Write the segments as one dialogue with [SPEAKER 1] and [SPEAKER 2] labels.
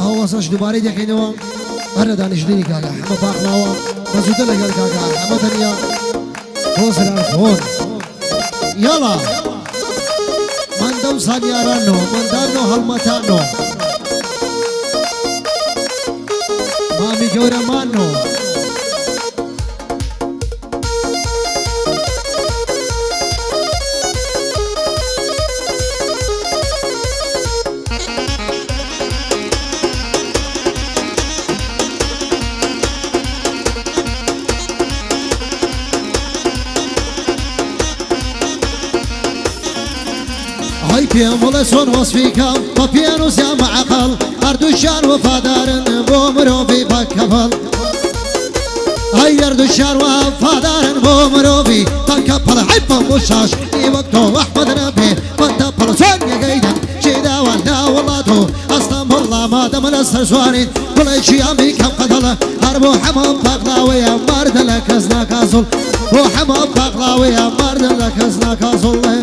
[SPEAKER 1] هەوەسەش دووبارەی دەکەینەوە هەرە دانیشتنی کاکە حەمە پاقناوە بەزووتە لەگەڵ کاکە حەمە تەنیا بۆ زرارخۆن یاڵا مندەم سانیارانەوە مندانەوە هەڵمەتانەوە مامی گەورەمانەوە پێم وڵێ چۆن وەسفیکەم بە پێنووسیا مەعەقەڵ هەردووشیان وەفادارن بۆ مرۆڤی بەکەفەڵ ئەی هەردووشیان وەفادارن بۆ مرۆڤی بەکەفەڵ حەی بەم شاش وەک تۆ ئەحمەد نەبێ بەندە پەڵ چۆن یەگەیدن چی داوان لا وڵات و ئەستەم وەڵڵا مادەمە لە سەر جوانین بڵێکی ئەمی کەم قەدەڵە هەر بۆ هەمە پاقلاوەیە ماردە لە کەس ناکازڵ بۆ هەمە پاقلاوەیە ماردە لە کەس ناکازڵێ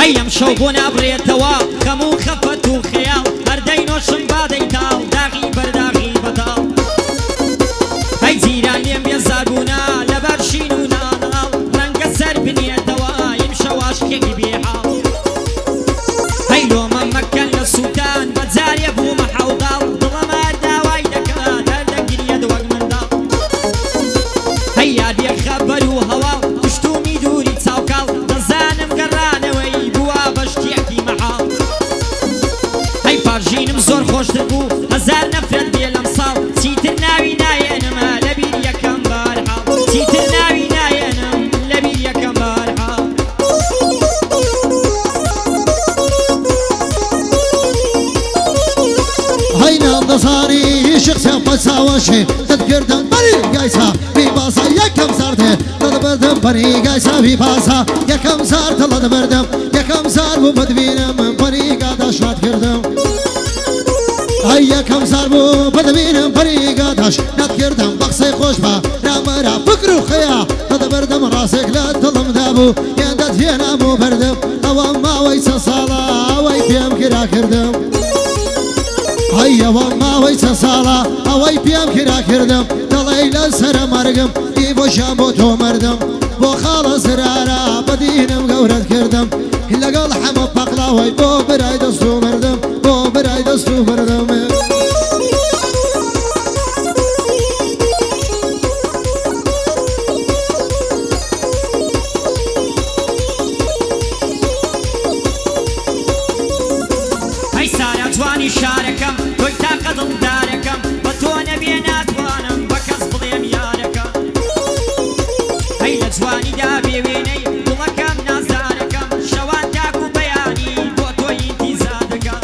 [SPEAKER 2] هەیەم شەو بۆ نابڕێتەوە خەم و خەفەت و خەیاڵ هەردەی نۆشم بادەی تاڵ داغی بەرداغی بەتاڵ هەی جیران لێم بێزاربوونا لەبەر شین و ناناڵ ڕەنگە سەر بنێتەوە ئیم شەواشکێکی بێحاڵ هەی لۆمە مەکەن لە سووتان بەجارێ بوومە حەوڵداڵ دڵەمە داوای دەکات هەردەگریەت وەک منداڵ هەی یادێ خەبەر و هەواڵ پشتومی دووری چاوکاڵ دەزانم گەڕانەوەی ژینم زۆر خۆشتر بوو هەزار نەفرەت بێ لەم ساڵ چیتر ناوی نایەنمە لەبیر یەکەم بارحاڵ چیتر ناوی نایەنم لەبیر یەکەم بارحاڵ
[SPEAKER 1] هەینام دەزانی شخصیان بەچاوەشێ دەتگردن بەری گایسا بیباسا یەکەم زاردێ دەدەبەردم بەری گایسا بیباسا یەکەم زارد دەدەبەردم یەکەم زار بوو بەدبینم بەری گادا شاد کردم ئەی یەکەم زار بوو بەدەبینم بەری گاداش نەتکردم بە قسەی خۆش بە رامەرا فکر و خەیا دەدەبەردم ڕاستێک لە دڵمدا بوو هێندەت هێنام و بەردم ئەوە ماوەی چەند ساڵە ئەوەی پێم کرا کردم ئەی ئەوە ماوەی چەند ساڵە ئەوەی پێم کرا کردم دەڵێ لە سەرە مەرگم ئیبۆشیان بۆ تۆ مەردم بۆ خاڵە زرارە بەدینم گەورەت کردم لەگەڵ حەمە پەقلاوەی بۆ برای دەست و مردم بۆ برای دەست و مردم
[SPEAKER 2] هەی سارا جوانی شارەکەم تۆی تاقە دڵدارەکەم بە تۆ نەبێ ناتوانم بە کەس بڵێم یارەکەم هەی لە جوانیدا بێوێنەی دڵەکەم نازارەکەم شەوان تاک و بەیانی بۆ تۆی ئینتیزار دەکەم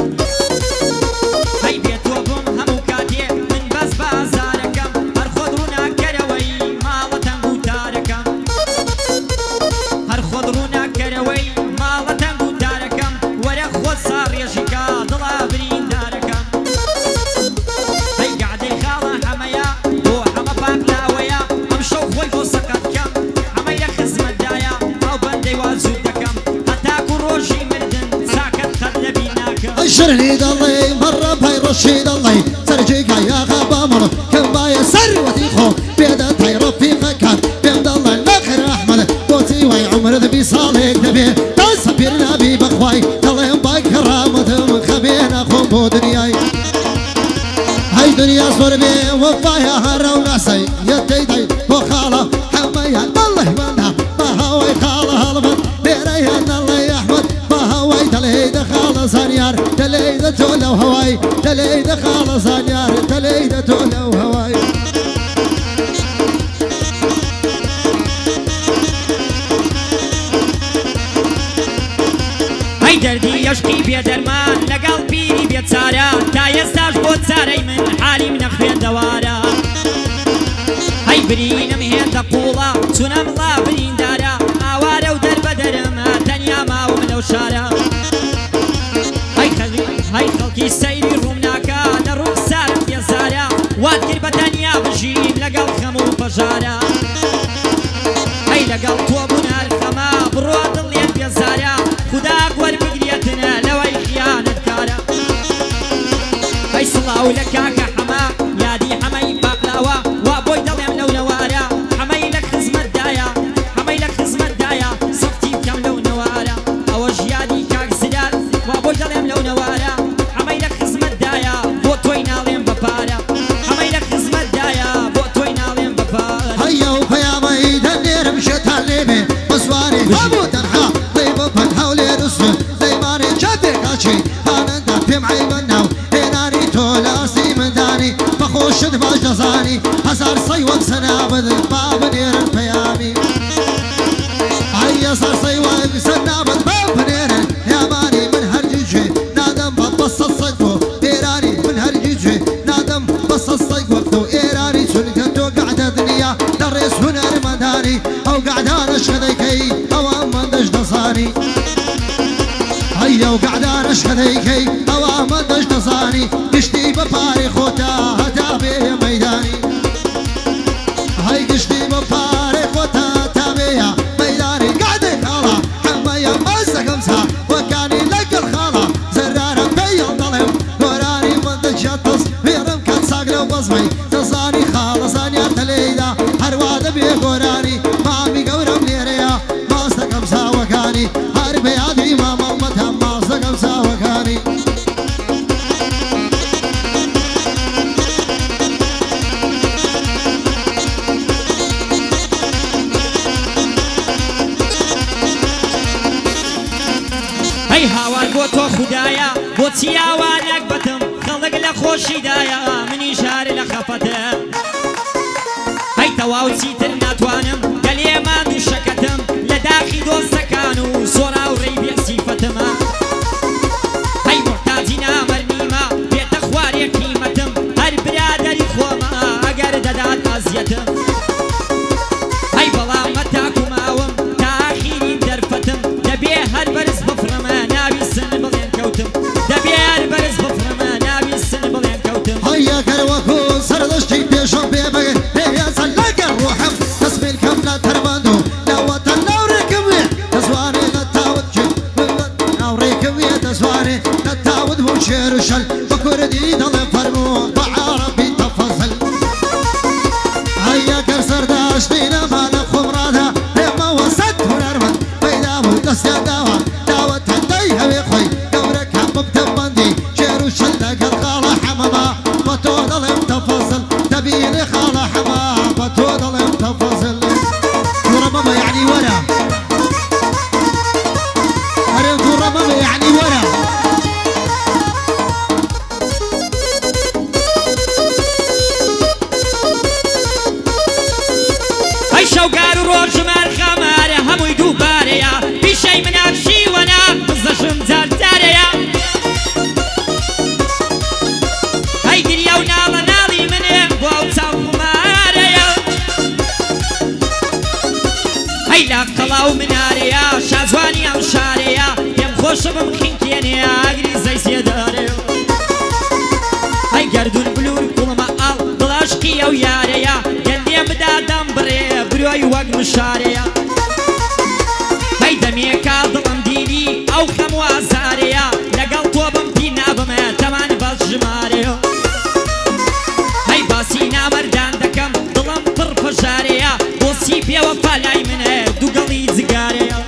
[SPEAKER 2] هەی بێ تۆ بم هەموو کاتێ من بەس بازارەکەم هەر خۆت ڕووناکەرەوەی ماڵە تەنگ و تارەکەم هەر خۆت ڕووناکەرەوەی ماڵە تەنگ و تارەکەم وەرە خۆت ساڕێژیکە دڵا بریندارەکەم هەی گعدەی خاڵە هەمەیە بۆ هەمە پاقلاوەیە ئەم شەو خۆی بۆ سەقەتکەم ئەمەی لە خزمەتدایە ئەو بەندەی وازوو دەکەم هەتاکو ڕۆژی مردن چاکەت خەت لەبی ناکەم
[SPEAKER 1] شرنی دەڵێ بەڕە پای ڕۆشی دەڵێ سەرجێکا یاغا بامڕ کەم باە سەروەتی خۆ پێدە تای ڕەفیقەکان پێم دەڵێن نەخر ئەحمەد بۆچی وای عومرت 20 ساڵێک دەبێ تا سەپیر نابی بەخوای دەڵێم با کەڕامەتم خەبێ ناخۆم بۆ دنیای هەی دنیا زۆر بێ وەفایە هەرە و ناسەی یەتەیدەی بۆ خاڵە هەمەیان دەڵێ بەندا بە هەوای خاڵە هەڵبن لێرەیان دەڵێ ئەحمەد بە هەوای دەڵێ دەخاڵە زانیار دەلێ دەتۆ لەو هەوای دەلێ دەخاڵە زانیار دەلێ دەتۆ لەو هەوای
[SPEAKER 2] هەی دەردی یەشقی بێدەرمان لەگەڵ پیری بێچارە تا ئێستاش بۆ چارەی من حالی منە خوێندەوارە هەی برینم هێندە قوڵە چونە مڵا بریندارە ئاوارە و دەربەدەرمە تەنیا ماوم لەو شارە هەی خەڵکی سەیری ڕووم ناکە لە ڕوو سارم بێزارە وات کرد بە تەنیا بژین لەگەڵ خەم و پەژارە هەی لەگەڵ تۆ بوون هەر خەمە بڕۆ دڵێت بێزارە
[SPEAKER 1] هيا وقعدان شخذيكي اوامد اشتصاني قشتي بباري خوتا هتابي ميداني هاي قشتي بباري خوتا تابي ميداني قعدت الله حمايا مسك امسا وكاني لك الخالة زرارة بيض ظلم قراني من تشطص في رمكة ساقل وبصمي تصاني خالصاني ارتليدا هرواد بي قراني مامي قورم ليريا ماسك امسا وكاني هربي هادي ما مامتها ماسك امسا وكاني
[SPEAKER 2] هەی هاوار بۆ تۆ خودایە بۆچی ئاوانێک بەتم خەڵک لە خۆشیدایە منی ژارە لە خەفەتە هەی تەواو چیتر ناتوانم گەلێ ماند و شەکەتم لە داخی دۆستەکان و سۆرا و ڕێی بێسیفەتمە هەی محتاجی نامەرنیمە بێتە خوارێ قیمەتم هەر برادەری خۆمە ئەگەر دەدات ئازیەتم هەی بەڵام هەتاکو ماوم تا ئاخیرین دەرفەتم دەبێ هەر بەرز بفڕمە ناوی سن بڵێن کەوتم دەبێ هەر بەرز بفڕمە ناوی سن بڵێن کەوتم
[SPEAKER 1] هيا كروكو سردشتي بيشوف بيبغي بيسال لك روحم تسبيل كاملة تربندو لو تنوريكم تسواني نتاود جد نوريكم تسواني نتاود بوشير وشل بكردي ضل فرمو بعربي تفصل هيا كسر داشتينا مال خمرادها لما وسط ونرمن بيدا ودس يا دوا داوة تنديها بيخوي دورك حبب تبندي شير وشل لك الخالة حمامة بتوضل تفصل تبيني خالة حمامة بتوضل تفصل ورا ماما يعني ورا عرفت ورا ماما يعني ورا
[SPEAKER 2] هەی شەوگار و ڕۆژمار خەمارە هەمووی دووبارەیە پیشەی مناکشی وەنا بزەشم جارجارەیە هەی گریە و ناڵە ناڵی منێ بۆ ئەو چاو خمارەیە هەی لا قەڵاو منارەیە شازوانی ئەم شارەیە پێم خۆشە بم خینکێنێ ئاگری زەی سێدارەیە هەی گەردون بلور کوڵمە ئاڵ دڵاشقی ئەو یارەیە گەندێ بدادەم بڕێ برۆی وەک مشارەیە هەی دەمێکا دڵم دیری ئەو خەم و ئازارەیە لەگەڵ تۆ بم پی نابمە تەمان بەس ژمارەیە هەی باسی نامەردان دەکەم دڵم پڕ پەژارەیە بۆچی بێوەفا لای منە دووگەڵی جگارەیە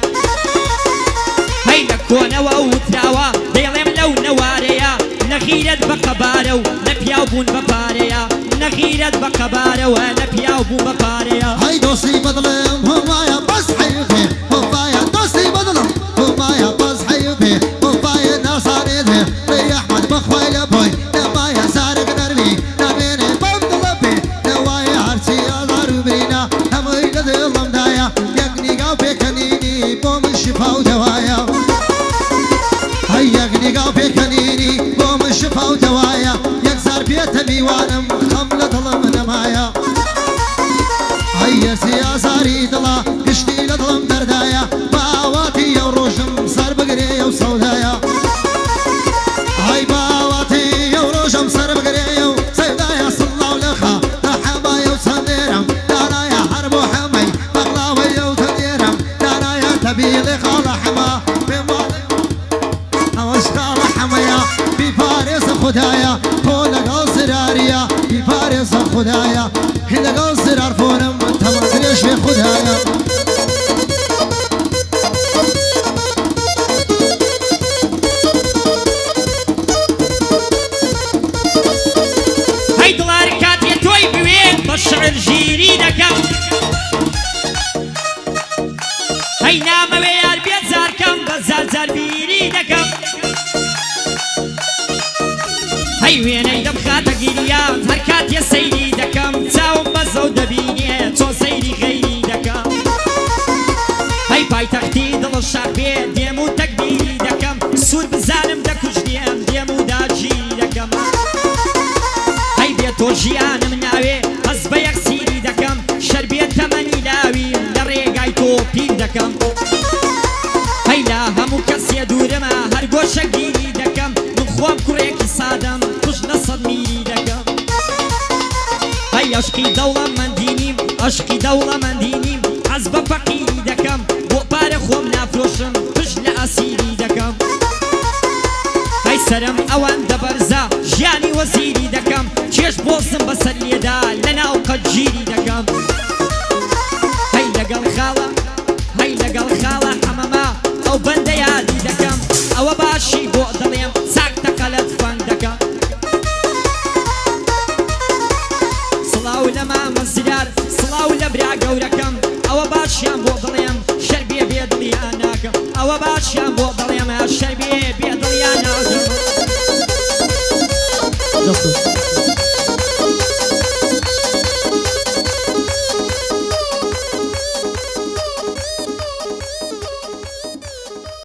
[SPEAKER 2] هەی لە کۆنەوە وتراوە دەیڵێم لەو نەوارەیە نەخیرەت بە قەبارە و لە پیاو بوون بە پارەیە نەخیرەت بە قەبارەوە لە پیاو بوون بە پارەیە
[SPEAKER 1] هاي دوستي بدلم همايا بس حيفي همايا دوستي بدلم همايا بس حيفي همايا ناس عنيدي لي احمد بخوي لبوي نمايا سارق نرمي نبيني بمد لبي نوايا عرسي ازار وبرينا همي لدلم دايا يقني قافي كنيني بوم الشفا ودوايا هاي يقني قافي كنيني بوم الشفا ودوايا يكسر بيت ميوانم خملة ظلم نمايا هيا سياساري دلا قشتي لظلم دردايا باواتي يا وروجم صار بقري وسودايا هاي باواتي يا وروجم صار بقري وسودايا صلى ولخا حمايا وصديرم دانا يا حرب وحمي بغلاوي وتديرم دانا يا تبيلي خال حما بماضي اوش خال حمايا في فارس خدايا كل قصراريا في فارس خدايا هنا قصر عرفونم تمام ليش في خدايا
[SPEAKER 2] هەی دڵار کاتێ تۆی بوێن بە شعر ژیری دەکەم هەی نامەوێ یار بێت زارکەم بە زارزار بیری دەکەم هەی وێنەی دەبخاتە گیریان هەر کاتێ سەیری دەکەم چاوم بەزە و دەبینێ چۆن سەیری غەیری دەکەم هەی پایتەختی دڵ شار بێ دێم و تەکبیری دەکەم سوور بزانم دەکوژنێم دێم و داگیری دەکەم هەی بێ تۆ ژیانم ناوێ هەز بە یەکسیری دەکەم شەر بێت تەمەنی لاویم لە ڕێگای تۆ پیر دەکەم هەی لا هەموو کەسێ دوورمە هەر خۆشە گیری دەکەم من خۆم کوڕێکی سادەم توش لە سەد میری دەکەم هەی عەشقی دەوڵەمەندی نیم حەز بە فەقیری دەکەم بۆ پارە خۆم نافرۆشم پش لە ئەسیری دەکەم هەی سەرم ئەوان دەبەرزە ژیانی وەزیری دەکەم چێش بۆسم بەسەر لێدا لە ناو قەتگیری دەکەم هەی لەگەڵ خاڵە حەمەمە ئەو بەندە یادی دەکەم ئەوە باشی بۆ دڵێم چاک تەقەلەت فەنگ دەکەم سڵاو لە مامە زرار سڵاو لە برا گەورەکەم ئەوە باشیان بۆ دڵێم شەر بێ بێدڵیان ناکەم ئەوە باشیان بۆ دڵێم شەر بێ بێدڵیان ناکەم